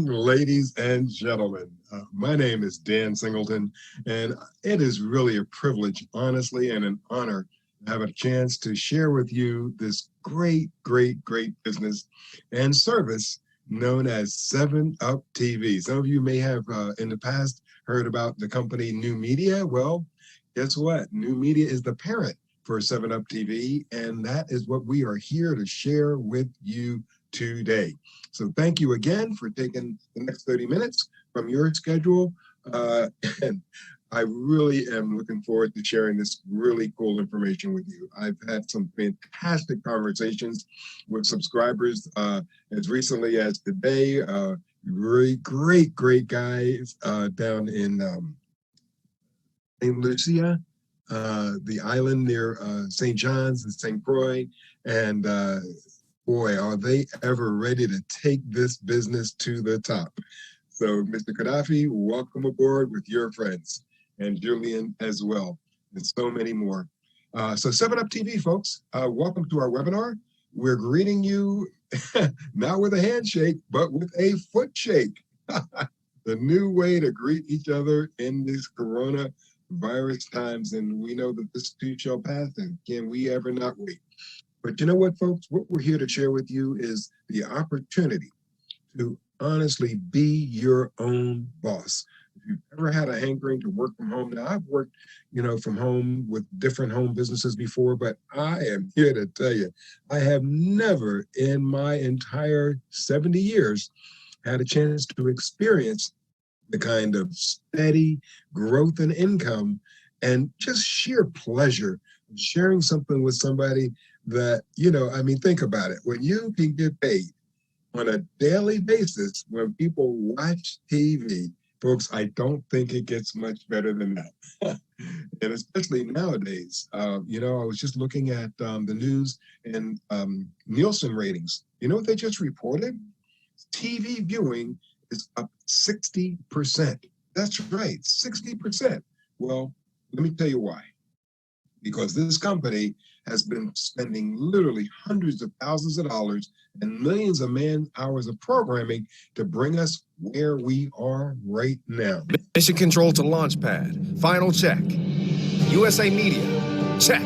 Ladies and gentlemen, my name is Dan Singleton, and it is really a privilege, honestly, and an honor to have a chance to share with you this great business and service known as 7up TV. Some of you may have in the past heard about the company New Media. Well, guess what? New Media is the parent for 7up TV, and that is what we are here to share with you today. So thank you again for taking the next 30 minutes from your schedule. And I really am looking forward to sharing this really cool information with you. I've had some fantastic conversations with subscribers as recently as today. Really great guys down in St. Lucia, the island near St. John's and St. Croix. And boy, are they ever ready to take this business to the top. So, Mr. Gaddafi, welcome aboard with your friends, and Julian as well, and so many more. So 7up TV, folks, welcome to our webinar. We're greeting you not with a handshake, but with a foot shake. The new way to greet each other in these coronavirus times, and we know that this too shall pass, and can we ever not wait? But you know what, folks? What we're here to share with you is the opportunity to honestly be your own boss. If you've ever had a hankering to work from home, now I've worked, from home with different home businesses before, but I am here to tell you, I have never in my entire 70 years had a chance to experience the kind of steady growth in income and just sheer pleasure of sharing something with somebody that, think about it. When you can get paid on a daily basis, when people watch TV, folks, I don't think it gets much better than that. And especially nowadays, I was just looking at the news and Nielsen ratings. You know what they just reported? TV viewing is up 60%. That's right, 60%. Well, let me tell you why. Because this company has been spending literally hundreds of thousands of dollars and millions of man-hours of programming to bring us where we are right now. Mission control to launch pad. Final check. USA Media. Check.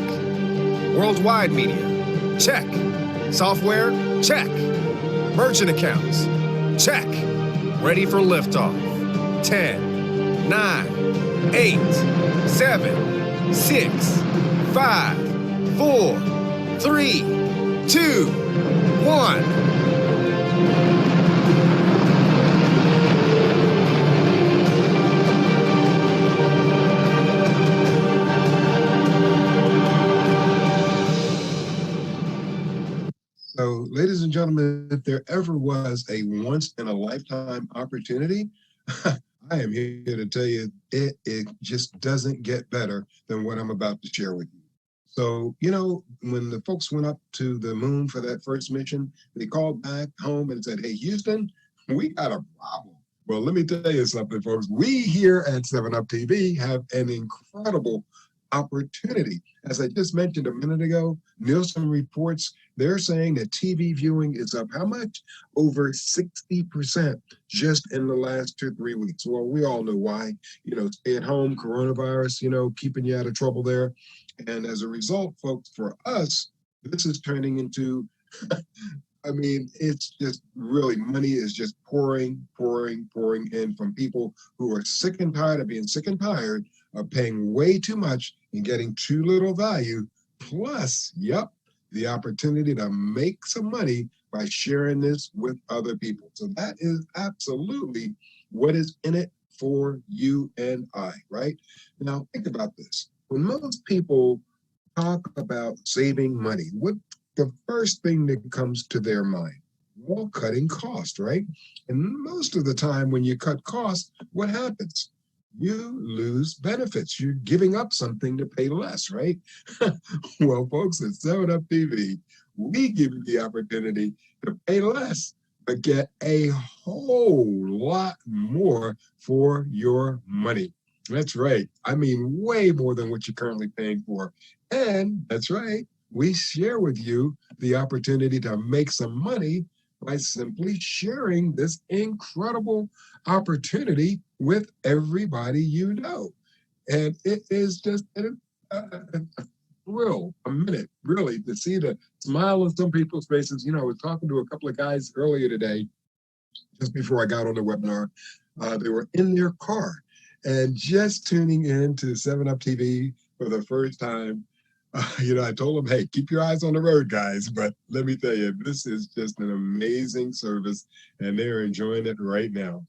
Worldwide Media. Check. Software. Check. Merchant accounts. Check. Ready for liftoff. 10, 9, 8, 7, 6, 5, 4, 3, 2, 1. So, ladies and gentlemen, if there ever was a once-in-a-lifetime opportunity, I am here to tell you it just doesn't get better than what I'm about to share with you. So, when the folks went up to the moon for that first mission, they called back home and said, hey, Houston, we got a problem. Well, let me tell you something, folks. We here at 7up TV have an incredible opportunity. As I just mentioned a minute ago, Nielsen reports, they're saying that TV viewing is up how much? Over 60% just in the last 2-3 weeks. Well, we all know why. Stay at home, coronavirus, keeping you out of trouble there. And as a result, folks, for us, this is turning into, it's just really, money is just pouring in from people who are sick and tired of being sick and tired of paying way too much and getting too little value, plus, the opportunity to make some money by sharing this with other people. So that is absolutely what is in it for you and I, right? Now, think about this. When most people talk about saving money, what the first thing that comes to their mind? Well, cutting costs, right? And most of the time when you cut costs, what happens? You lose benefits. You're giving up something to pay less, right? Well, folks, at 7up TV, we give you the opportunity to pay less, but get a whole lot more for your money. That's right. Way more than what you're currently paying for. And that's right. We share with you the opportunity to make some money by simply sharing this incredible opportunity with everybody you know. And it is just a thrill, a minute, really, to see the smile on some people's faces. I was talking to a couple of guys earlier today, just before I got on the webinar. They were in their car and just tuning in to 7 Up TV for the first time. I told them, hey, keep your eyes on the road, guys. But let me tell you, this is just an amazing service, and they're enjoying it right now.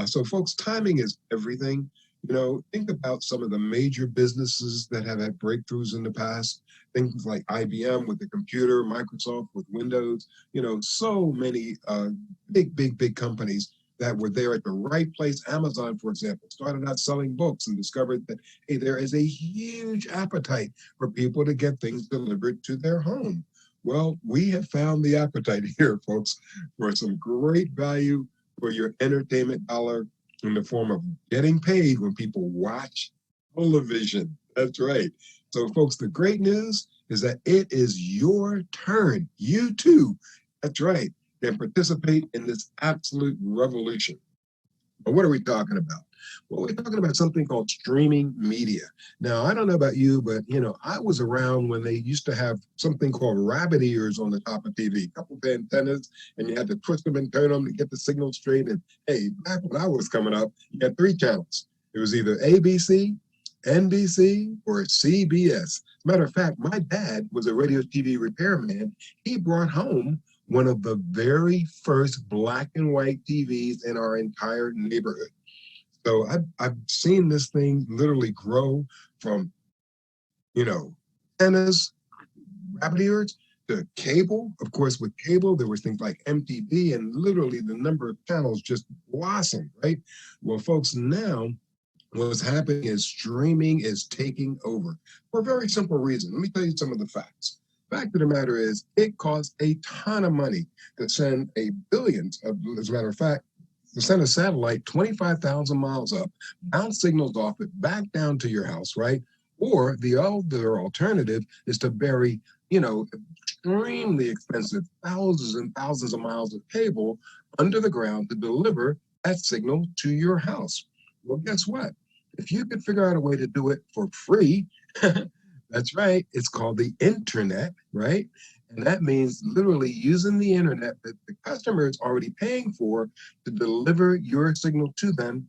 So, folks, timing is everything. Think about some of the major businesses that have had breakthroughs in the past. Things like IBM with the computer, Microsoft with Windows. So many big companies that were there at the right place. Amazon, for example, started out selling books and discovered that, hey, there is a huge appetite for people to get things delivered to their home. Well, we have found the appetite here, folks, for some great value for your entertainment dollar in the form of getting paid when people watch television. That's right. So, folks, the great news is that it is your turn. You too, that's right, can participate in this absolute revolution. But what are we talking about? Well, we're talking about something called streaming media. Now, I don't know about you, but I was around when they used to have something called rabbit ears on the top of TV, a couple of antennas, and you had to twist them and turn them to get the signal straight. And hey, back when I was coming up, you had 3 channels. It was either ABC, NBC, or CBS. As a matter of fact, my dad was a radio TV repairman. He brought home one of the very first black and white TVs in our entire neighborhood. So I've seen this thing literally grow from, antennas, rabbit ears, to cable. Of course, with cable, there was things like MTV, and literally the number of channels just blossomed, right? Well, folks, now what's happening is streaming is taking over for a very simple reason. Let me tell you some of the facts. Fact of the matter is, it costs a ton of money to send as a matter of fact, to send a satellite 25,000 miles up, bounce signals off it back down to your house, right? Or the other alternative is to bury, extremely expensive thousands and thousands of miles of cable under the ground to deliver that signal to your house. Well, guess what? If you could figure out a way to do it for free, that's right, it's called the internet, right? And that means literally using the internet that the customer is already paying for to deliver your signal to them.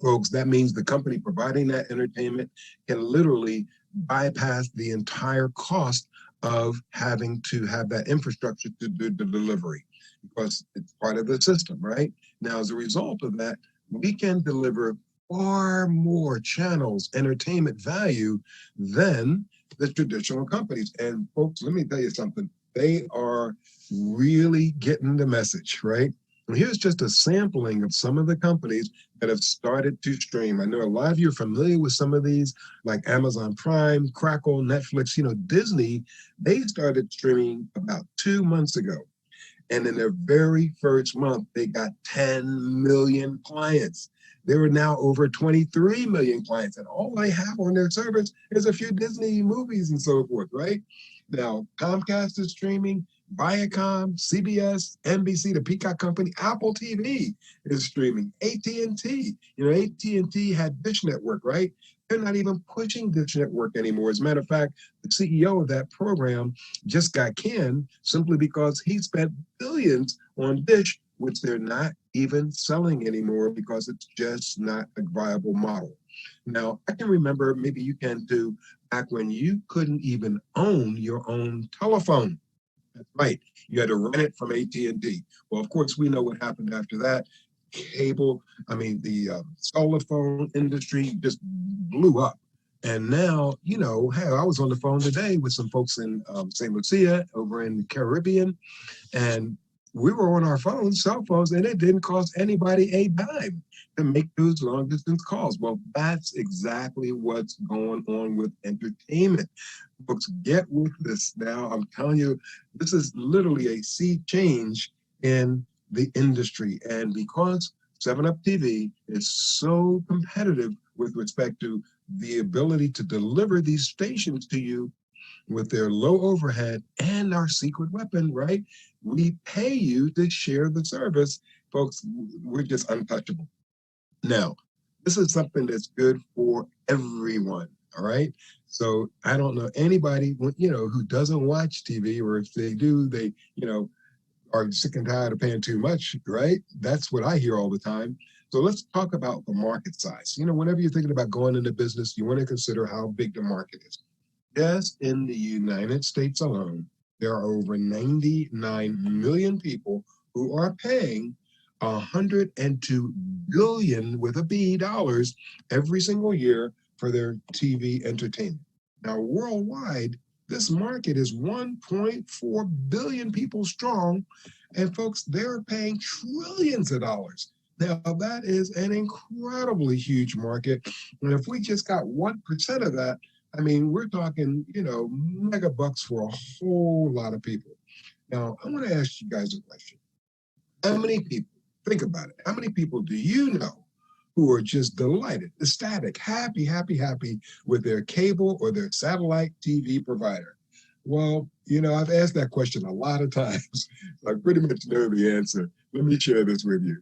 Folks, that means the company providing that entertainment can literally bypass the entire cost of having to have that infrastructure to do the delivery, because it's part of the system, right? Now, as a result of that, we can deliver far more channels, entertainment value than the traditional companies. And folks, let me tell you something. They are really getting the message, right? And here's just a sampling of some of the companies that have started to stream. I know a lot of you are familiar with some of these, like Amazon Prime, Crackle, Netflix. Disney, they started streaming about 2 months ago. And in their very first month, they got 10 million clients. There are now over 23 million clients, and all they have on their service is a few Disney movies and so forth, right? Now, Comcast is streaming, Viacom, CBS, NBC, the Peacock Company, Apple TV is streaming, AT&T. AT&T had Dish Network, right? They're not even pushing Dish Network anymore. As a matter of fact, the CEO of that program just got canned simply because he spent billions on Dish, which they're not even selling anymore because it's just not a viable model. Now, I can remember, maybe you can too, back when you couldn't even own your own telephone. That's right. You had to rent it from AT&T. Well, of course, we know what happened after that. The cellular phone industry just blew up. And now, hey, I was on the phone today with some folks in St. Lucia over in the Caribbean, and we were on our phones, cell phones, and it didn't cost anybody a dime to make those long distance calls. Well, that's exactly what's going on with entertainment. Folks, get with this now. I'm telling you, this is literally a sea change in the industry. And because 7up TV is so competitive with respect to the ability to deliver these stations to you with their low overhead and our secret weapon, right? we pay you to share the service. Folks, we're just untouchable. Now, this is something that's good for everyone, all right? So I don't know anybody, who doesn't watch TV, or if they do, they, are sick and tired of paying too much, right? That's what I hear all the time. So let's talk about the market size. Whenever you're thinking about going into business, you want to consider how big the market is. Just in the United States alone, there are over 99 million people who are paying 102 billion with a B dollars every single year for their TV entertainment. Now, worldwide, this market is 1.4 billion people strong, and folks, they're paying trillions of dollars. Now, that is an incredibly huge market. And if we just got 1% of that, I mean, we're talking, mega bucks for a whole lot of people. Now, I want to ask you guys a question. How many people, think about it, how many people do you know who are just delighted, ecstatic, happy with their cable or their satellite TV provider? Well, I've asked that question a lot of times. I pretty much know the answer. Let me share this with you.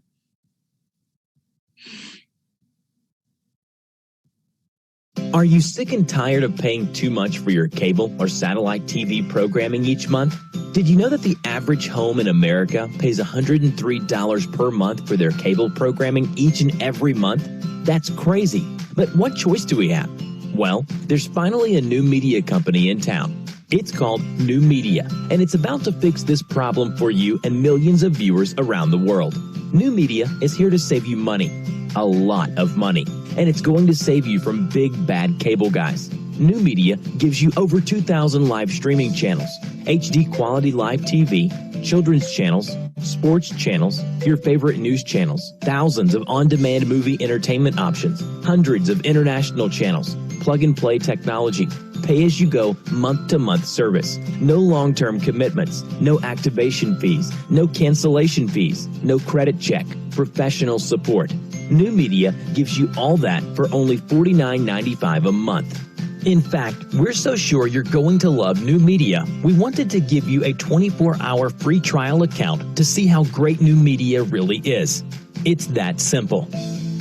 Are you sick and tired of paying too much for your cable or satellite TV programming each month? Did you know that the average home in America pays $103 per month for their cable programming each and every month? That's crazy. But what choice do we have? Well, there's finally a new media company in town. It's called New Media, and it's about to fix this problem for you and millions of viewers around the world. New Media is here to save you money, a lot of money, and it's going to save you from big bad cable guys. New Media gives you over 2,000 live streaming channels, HD quality live TV, children's channels, sports channels, your favorite news channels, thousands of on-demand movie entertainment options, hundreds of international channels, plug-and-play technology, pay-as-you-go, month-to-month service, no long-term commitments, no activation fees, no cancellation fees, no credit check, professional support. New Media gives you all that for only $49.95 a month. In fact, we're so sure you're going to love New Media, we wanted to give you a 24-hour free trial account to see how great New Media really is. It's that simple.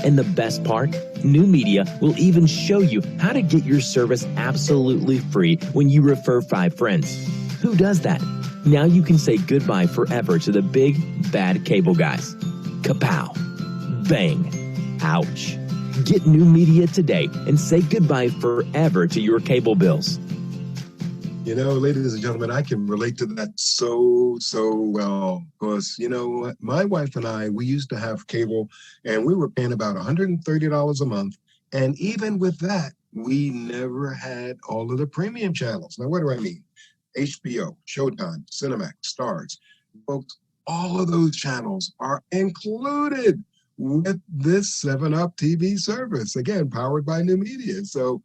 And the best part? New Media will even show you how to get your service absolutely free when you refer 5 friends. Who does that? Now you can say goodbye forever to the big, bad cable guys. Kapow. Bang. Ouch. Get New Media today and say goodbye forever to your cable bills. Ladies and gentlemen, I can relate to that so well because, my wife and I, we used to have cable and we were paying about $130 a month. And even with that, we never had all of the premium channels. Now, what do I mean? HBO, Showtime, Cinemax, Stars. Folks, all of those channels are included with this 7-Up TV service, again, powered by New Media. So,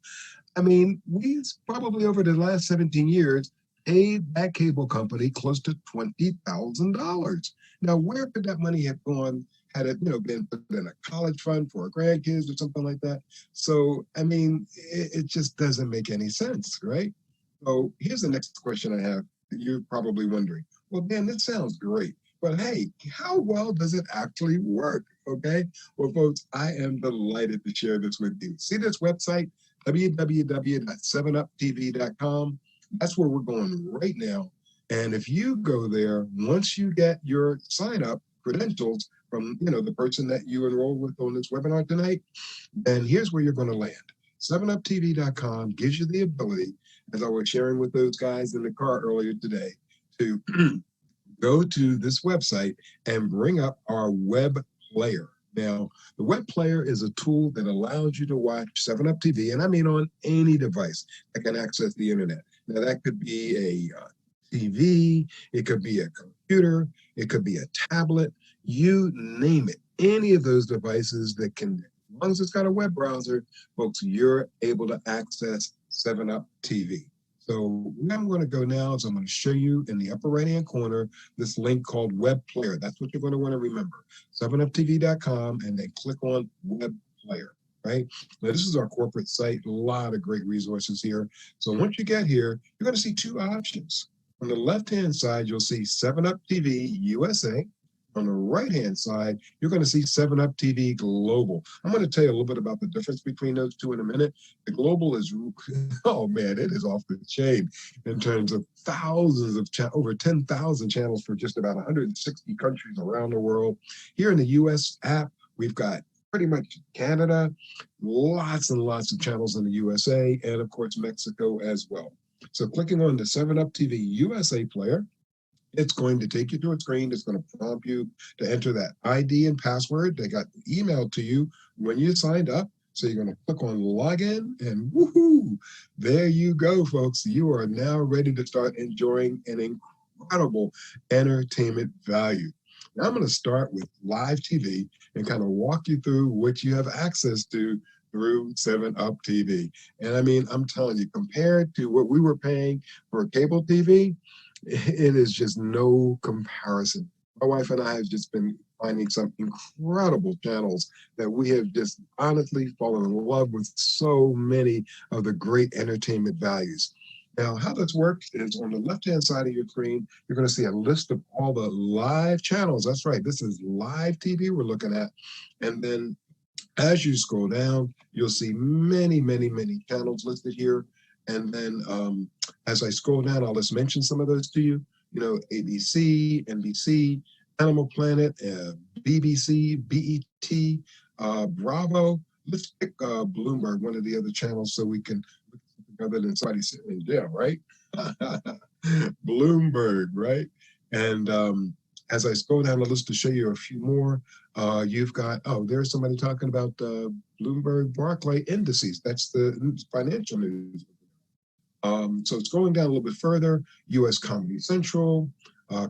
I mean, we probably over the last 17 years paid that cable company close to $20,000. Now, where could that money have gone had it, been put in a college fund for our grandkids or something like that? So, I mean, it just doesn't make any sense, right? So here's the next question I have that you're probably wondering. Well, Dan, this sounds great, but hey, how well does it actually work? Okay. Well, folks, I am delighted to share this with you. See this website? www.7uptv.com. That's where we're going right now. And if you go there, once you get your sign up credentials from the person that you enrolled with on this webinar tonight, then here's where you're going to land. 7uptv.com gives you the ability, as I was sharing with those guys in the car earlier today, to go to this website and bring up our web player. Now, the web player is a tool that allows you to watch 7Up TV, and I mean on any device that can access the internet. Now, that could be a TV, it could be a computer, it could be a tablet, you name it. Any of those devices that can, as long as it's got a web browser, folks, you're able to access 7Up TV. So where I'm going to go now is I'm going to show you in the upper right-hand corner this link called Web Player. That's what you're going to want to remember. 7uptv.com and then click on Web Player, right? Now, this is our corporate site. A lot of great resources here. So once you get here, you're going to see 2 options. On the left-hand side, you'll see 7-Up TV USA. On the right-hand side, you're going to see 7-Up TV Global. I'm going to tell you a little bit about the difference between those two in a minute. The Global is, oh man, it is off the chain in terms of thousands of, over 10,000 channels for just about 160 countries around the world. Here in the US app, we've got pretty much Canada, lots and lots of channels in the USA, and of course, Mexico as well. So clicking on the 7-Up TV USA player, it's going to take you to a screen. It's going to prompt you to enter that ID and password they got emailed to you when you signed up. So you're going to click on login and woohoo, there you go, folks. You are now ready to start enjoying an incredible entertainment value. Now I'm going to start with live TV and kind of walk you through what you have access to through 7-Up TV. And I mean, I'm telling you, compared to what we were paying for cable TV, it is just no comparison. My wife and I have just been finding some incredible channels that we have just honestly fallen in love with so many of the great entertainment values. Now, how this works is on the left-hand side of your screen, you're going to see a list of all the live channels. That's right, this is live TV we're looking at. And then as you scroll down, you'll see many, many, many channels listed here. And then as I scroll down, I'll just mention some of those to you. You know, ABC, NBC, Animal Planet, BBC, BET, Bravo. Let's pick Bloomberg, one of the other channels, so we can look together than somebody sitting in jail, right? Bloomberg, right? And as I scroll down the list to show you a few more, you've got, oh, there's somebody talking about Bloomberg Barclay indices. That's the financial news. So it's going down a little bit further, U.S. Comedy Central,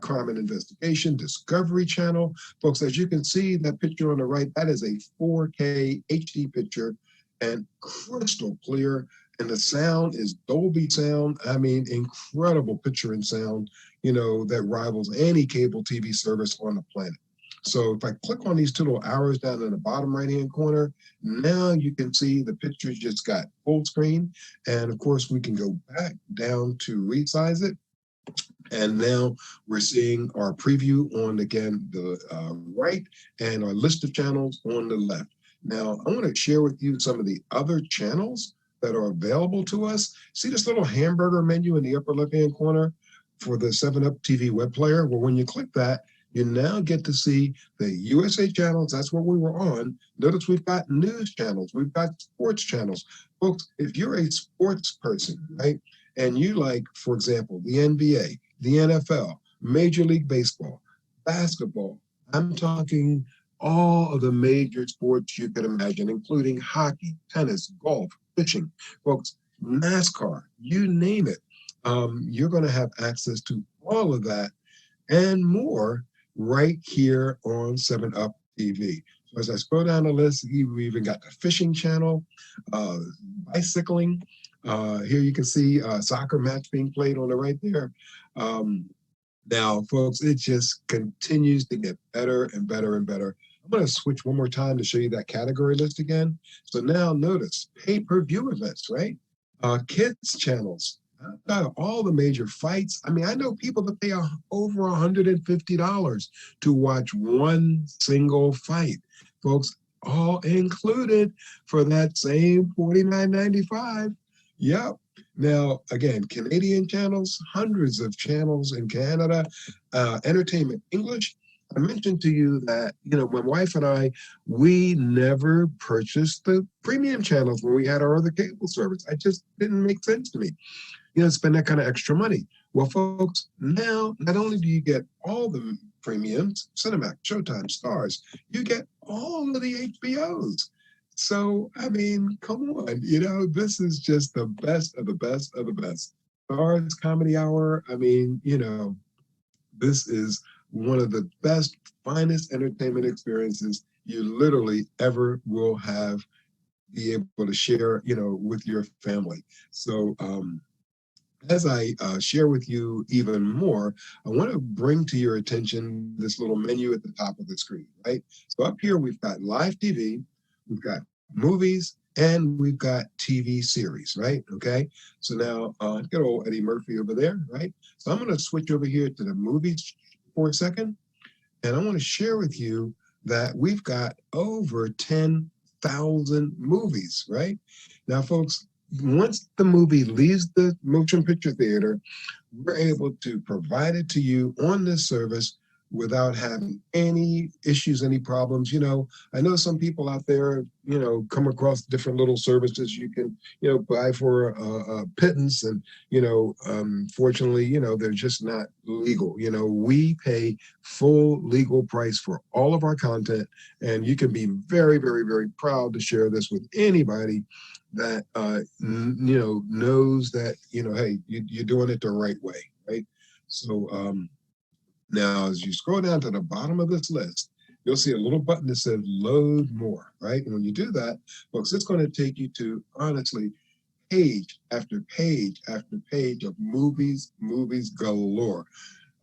Crime and Investigation, Discovery Channel. Folks, as you can see, that picture on the right, that is a 4K HD picture and crystal clear. And the sound is Dolby sound. I mean, incredible picture and sound, you know, that rivals any cable TV service on the planet. So if I click on these two little arrows down in the bottom right-hand corner, now you can see the pictures just got full screen. And of course, we can go back down to resize it. And now we're seeing our preview on, again, the right and our list of channels on the left. Now, I want to share with you some of the other channels that are available to us. See this little hamburger menu in the upper left-hand corner for the 7-Up TV web player? Well, when you click that, you now get to see the USA channels. That's what we were on. Notice we've got news channels. We've got sports channels. Folks, if you're a sports person, right, and you like, for example, the NBA, the NFL, Major League Baseball, basketball, I'm talking all of the major sports you can imagine, including hockey, tennis, golf, fishing, folks, NASCAR, you name it. You're going to have access to all of that and more right here on 7-Up TV. So as I scroll down the list, we even got the fishing channel, bicycling. Here you can see a soccer match being played on the right there. Now, folks, it just continues to get better and better and better. I'm going to switch one more time to show you that category list again. So now notice pay-per-view events, right? Kids channels. All the major fights. I mean, I know people that pay over $150 to watch one single fight. Folks, all included for that same $49.95. Yep. Now, again, Canadian channels, hundreds of channels in Canada, entertainment English. I mentioned to you that, you know, my wife and I, we never purchased the premium channels when we had our other cable service. It just didn't make sense to me, you know, spend that kind of extra money. Well, folks, now not only do you get all the premiums, Cinemax, Showtime, Stars, you get all of the HBOs. So, I mean, come on, you know, this is just the best of the best of the best. Stars Comedy Hour, I mean, you know, this is one of the best, finest entertainment experiences you literally ever will have, be able to share, you know, with your family. So, as I share with you even more, I want to bring to your attention this little menu at the top of the screen, right? So up here, we've got live TV, we've got movies, and we've got TV series, right? Okay. So now, good old Eddie Murphy over there, right? So I'm going to switch over here to the movies for a second. And I want to share with you that we've got over 10,000 movies, right? Now, folks, once the movie leaves the motion picture theater, we're able to provide it to you on this service without having any issues, any problems. I know some people out there, come across different little services you can, buy for a pittance. And, fortunately, they're just not legal. We pay full legal price for all of our content. And you can be very, very, very proud to share this with anybody that knows that hey, you're doing it the right way, right? So now as you scroll down to the bottom of this list, you'll see a little button that says load more, right? And when you do that, folks, it's going to take you to, honestly, page after page after page of movies galore.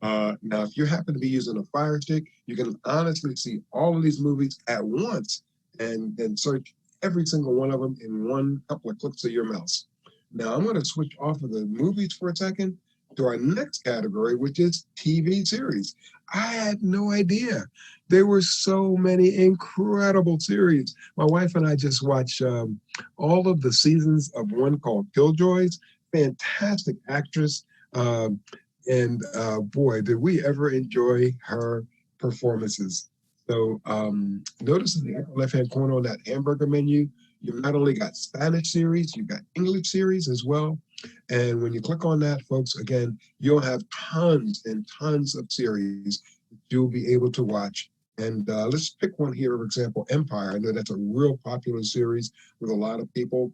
Now, if you happen to be using a Fire Stick, you can honestly see all of these movies at once and search every single one of them in one couple of clicks of your mouse. Now, I'm going to switch off of the movies for a second to our next category, which is TV series. I had no idea there were so many incredible series. My wife and I just watched all of the seasons of one called Killjoys. Fantastic actress. And boy, did we ever enjoy her performances. So notice in the upper left-hand corner on that hamburger menu, you've not only got Spanish series, you've got English series as well. And when you click on that, folks, again, you'll have tons and tons of series that you'll be able to watch. And let's pick one here, for example, Empire. I know that's a real popular series with a lot of people.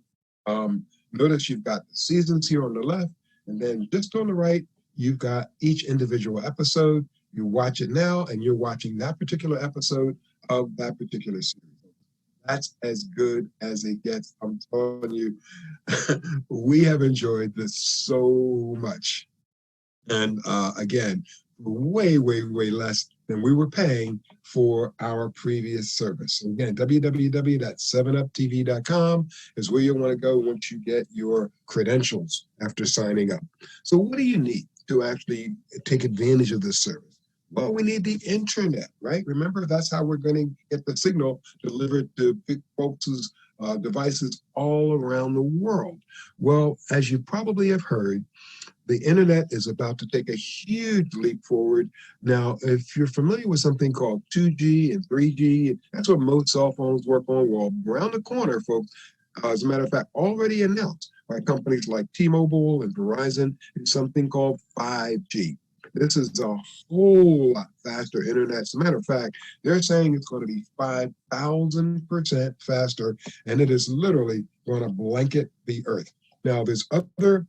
Notice you've got the seasons here on the left, and then just on the right, you've got each individual episode. You watch it now, and you're watching that particular episode of that particular series. That's as good as it gets. I'm telling you, we have enjoyed this so much. And again, way, way, way less than we were paying for our previous service. So again, www.7uptv.com is where you'll want to go once you get your credentials after signing up. So what do you need to actually take advantage of this service? Well, we need the internet, right? Remember, that's how we're going to get the signal delivered to big folks' devices all around the world. Well, as you probably have heard, the internet is about to take a huge leap forward. Now, if you're familiar with something called 2G and 3G, that's what most cell phones work on. Well, around the corner, folks, as a matter of fact, already announced by companies like T-Mobile and Verizon, is something called 5G. This is a whole lot faster internet. As a matter of fact, they're saying it's going to be 5,000% faster, and it is literally going to blanket the earth. Now, there's other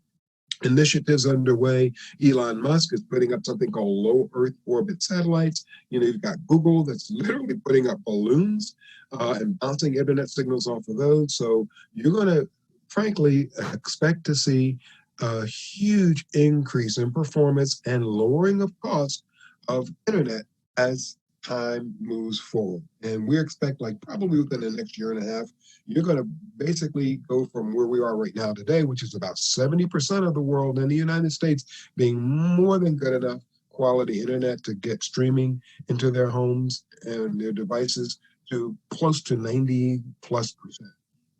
initiatives underway. Elon Musk is putting up something called low Earth orbit satellites. You've got Google that's literally putting up balloons and bouncing internet signals off of those. So you're going to, frankly, expect to see a huge increase in performance and lowering of cost of internet as time moves forward. And we expect, like, probably within the next year and a half, you're going to basically go from where we are right now today, which is about 70% of the world in the United States being more than good enough quality internet to get streaming into their homes and their devices, to close to 90+%,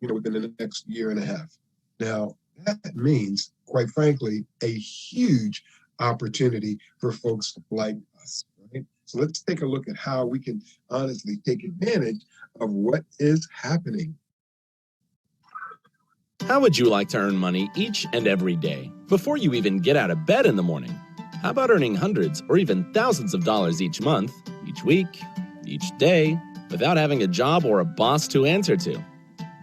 within the next year and a half. Now, that means, quite frankly, a huge opportunity for folks like us, right? So let's take a look at how we can honestly take advantage of what is happening. How would you like to earn money each and every day before you even get out of bed in the morning? How about earning hundreds or even thousands of dollars each month, each week, each day, without having a job or a boss to answer to?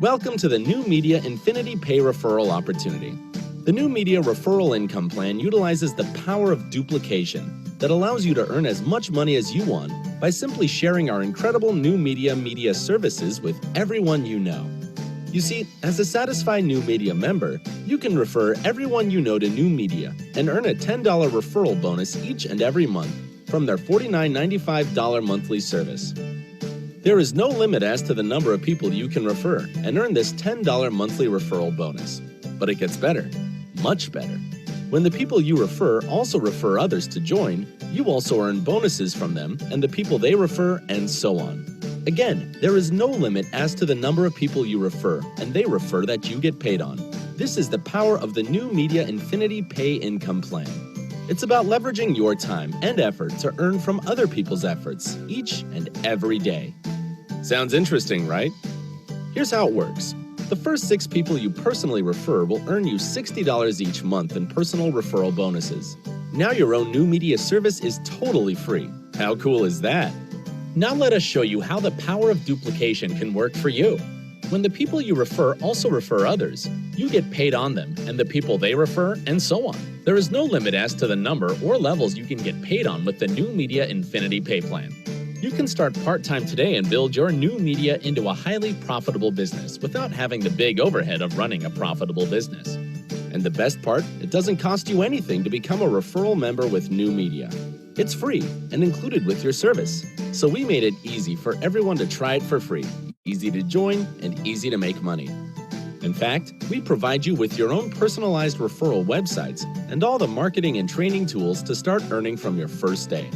Welcome to the New Media Infinity Pay Referral Opportunity. The New Media Referral Income Plan utilizes the power of duplication that allows you to earn as much money as you want by simply sharing our incredible New Media services with everyone you know. You see, as a satisfied New Media member, you can refer everyone you know to New Media and earn a $10 referral bonus each and every month from their $49.95 monthly service. There is no limit as to the number of people you can refer and earn this $10 monthly referral bonus. But it gets better, much better. When the people you refer also refer others to join, you also earn bonuses from them and the people they refer, and so on. Again, there is no limit as to the number of people you refer and they refer that you get paid on. This is the power of the new Media Infinity Pay Income Plan. It's about leveraging your time and effort to earn from other people's efforts each and every day. Sounds interesting, right? Here's how it works. The first 6 people you personally refer will earn you $60 each month in personal referral bonuses. Now your own new media service is totally free. How cool is that? Now let us show you how the power of duplication can work for you. When the people you refer also refer others, you get paid on them and the people they refer, and so on. There is no limit as to the number or levels you can get paid on with the new Media Infinity Pay Plan. You can start part-time today and build your new media into a highly profitable business without having the big overhead of running a profitable business. And the best part, it doesn't cost you anything to become a referral member with new media. It's free and included with your service. So we made it easy for everyone to try it for free, easy to join, and easy to make money. In fact, we provide you with your own personalized referral websites and all the marketing and training tools to start earning from your first day.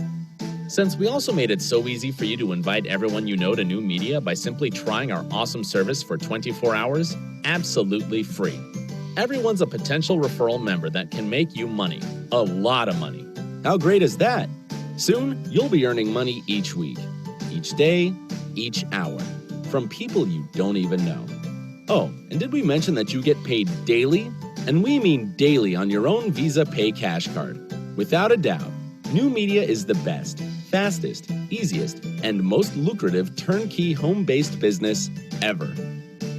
Since we also made it so easy for you to invite everyone you know to new media by simply trying our awesome service for 24 hours, absolutely free. Everyone's a potential referral member that can make you money, a lot of money. How great is that? Soon, you'll be earning money each week, each day, each hour, from people you don't even know. Oh, and did we mention that you get paid daily? And we mean daily on your own Visa Pay Cash Card. Without a doubt, new media is the best, fastest, easiest, and most lucrative turnkey home-based business ever.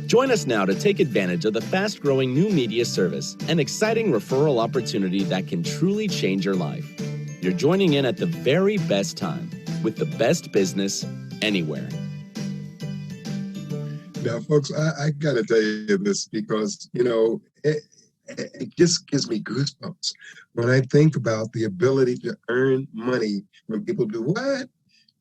Join us now to take advantage of the fast-growing new media service, an exciting referral opportunity that can truly change your life. You're joining in at the very best time with the best business anywhere. Now, folks, I got to tell you this because, it just gives me goosebumps when I think about the ability to earn money when people do what?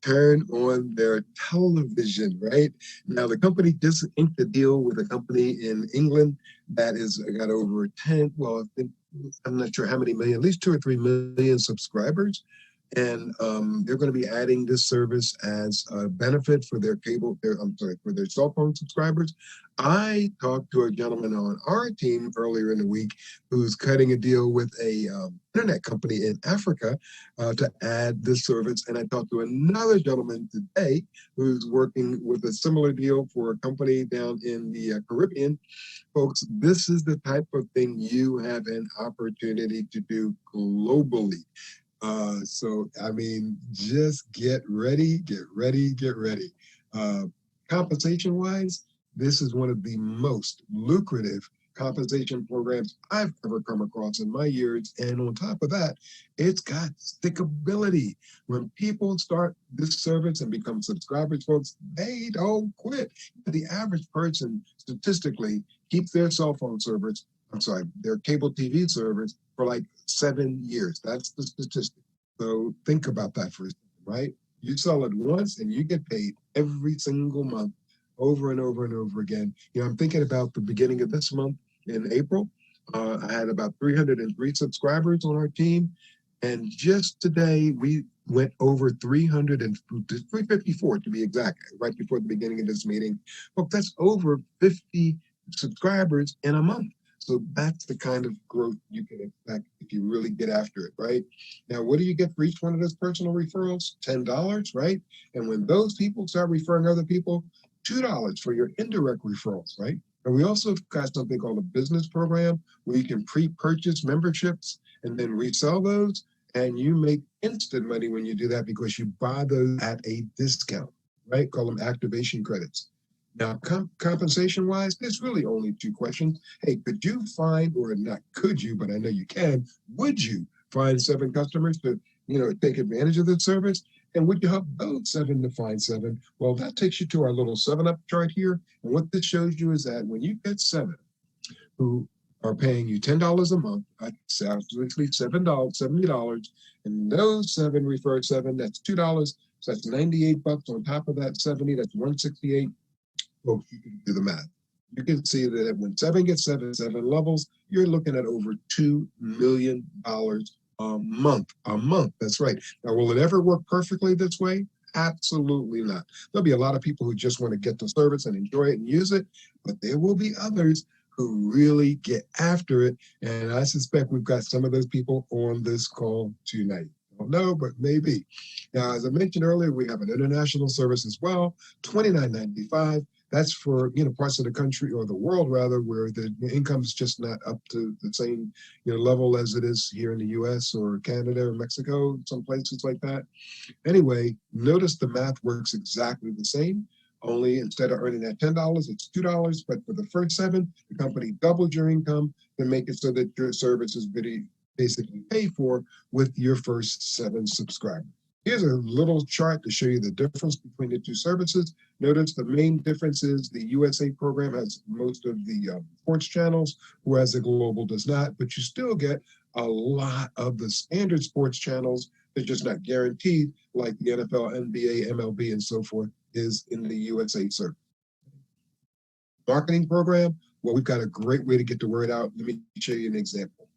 Turn on their television, right? Now, the company just inked a deal with a company in England that is got over 10, well, I think, I'm not sure how many million, at least 2 or 3 million subscribers. And they're going to be adding this service as a benefit for their for their cell phone subscribers. I talked to a gentleman on our team earlier in the week who's cutting a deal with a internet company in Africa to add this service. And I talked to another gentleman today who's working with a similar deal for a company down in the Caribbean. Folks, this is the type of thing you have an opportunity to do globally. So, I mean, just get ready, get ready, get ready. Compensation-wise, this is one of the most lucrative compensation programs I've ever come across in my years. And on top of that, it's got stickability. When people start this service and become subscribers, folks, they don't quit. The average person statistically keeps their cell phone servers, their cable TV servers for like 7 years. That's the statistic. So think about that for a second, right? You sell it once and you get paid every single month over and over and over again. I'm thinking about the beginning of this month in April. I had about 303 subscribers on our team. And just today, we went over 354 to be exact, right before the beginning of this meeting. Well, that's over 50 subscribers in a month. So that's the kind of growth you can expect if you really get after it, right? Now, what do you get for each one of those personal referrals? $10, right? And when those people start referring other people, $2 for your indirect referrals, right? And we also got something called a business program where you can pre-purchase memberships and then resell those. And you make instant money when you do that because you buy those at a discount, right? Call them activation credits. Now, compensation-wise, there's really only 2 questions. Hey, could you find, or not could you, but I know you can, would you find 7 customers to, take advantage of this service? And would you help those 7 to find 7? Well, that takes you to our little 7-up chart here. And what this shows you is that when you get 7 who are paying you $10 a month, that's actually $70, and those 7 refer 7, that's $2, So that's 98 bucks on top of that 70, that's 168. Folks, you can do the math. You can see that when 7 gets 7 levels, you're looking at over $2 million a month. A month, that's right. Now, will it ever work perfectly this way? Absolutely not. There'll be a lot of people who just want to get the service and enjoy it and use it, but there will be others who really get after it. And I suspect we've got some of those people on this call tonight. I don't know, but maybe. Now, as I mentioned earlier, we have an international service as well, $29.95. That's for parts of the country or the world rather, where the income is just not up to the same level as it is here in the U.S. or Canada or Mexico, some places like that. Anyway, notice the math works exactly the same. Only instead of earning that $10, it's $2. But for the first 7, the company doubled your income to make it so that your service is basically paid for with your first 7 subscribers. Here's a little chart to show you the difference between the 2 services. Notice the main difference is the USA program has most of the sports channels, whereas the global does not, but you still get a lot of the standard sports channels. They're just not guaranteed like the NFL, NBA, MLB, and so forth is in the USA service. Marketing program, well, we've got a great way to get the word out. Let me show you an example.